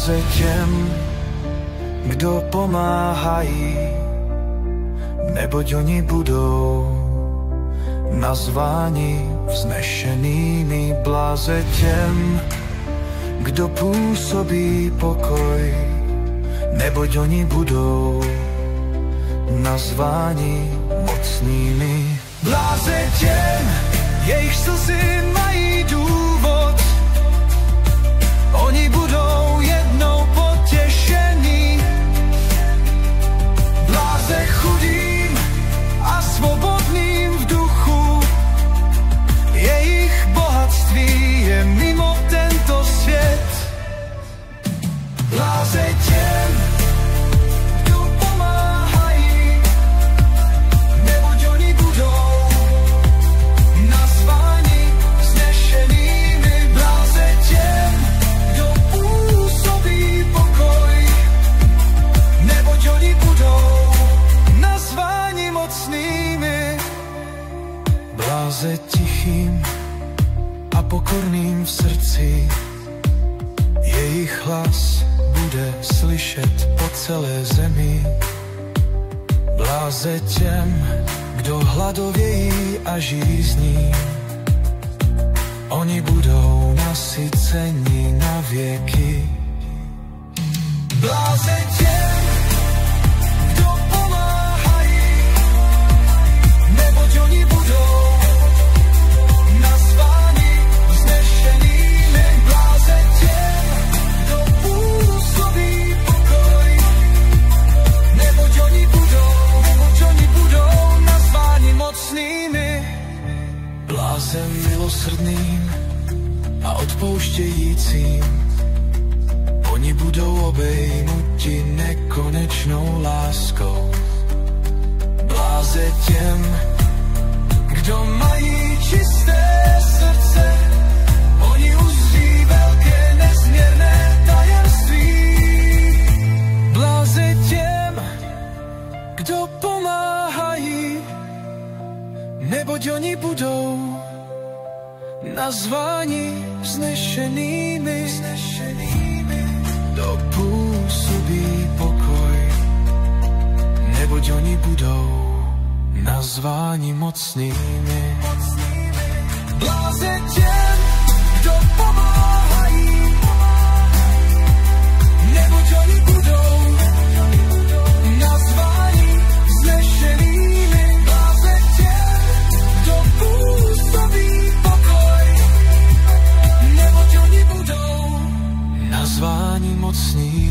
Bláze těm, kdo pomáhají, neboť oni budou nazváni vznešenými. Bláze těm, kdo působí pokoj, neboť oni budou nazváni mocnými. Bláze těm, jejich slzy mají důvod, oni budou jednou potěšení. Bláze chudým a svobodným v duchu, jejich bohatství je mimo tento svět. Bláze těm, kdo pomáhají, neboť oni budou nazváni vznešenými. Bláze těm, kdo působí pokoj, neboť oni budou nazváni mocnými. Bláze tichým a pokorným v srdci, jejich hlas bude slyšet po celé zemi. Bláze těm, kdo hladovějí a žízní, oni budou nasyceni na věky. Bláze těm, kdo pomáhají, neboť oni budou nazváni vznešenými. Bláze těm, kdo působí pokoj, neboť oni budou nazváni mocnými. Bláze milosrdným a odpouštějícím, oni budou obejmuti nekonečnou láskou. Bláze těm, kdo mají čisté srdce, oni uzří velké nezměrné tajemství. Bláze těm, kdo pomáhají, neboť oni budou nazváni vznešenými. Kdo působí pokoj, neboť oni budou nazváni mocnými. Bláze těm, kdo pomáhají, neboť oni budou nazváni vznešenými. Bláze těm, kdo působí pokoj, neboť oni budou nazváni mocnými.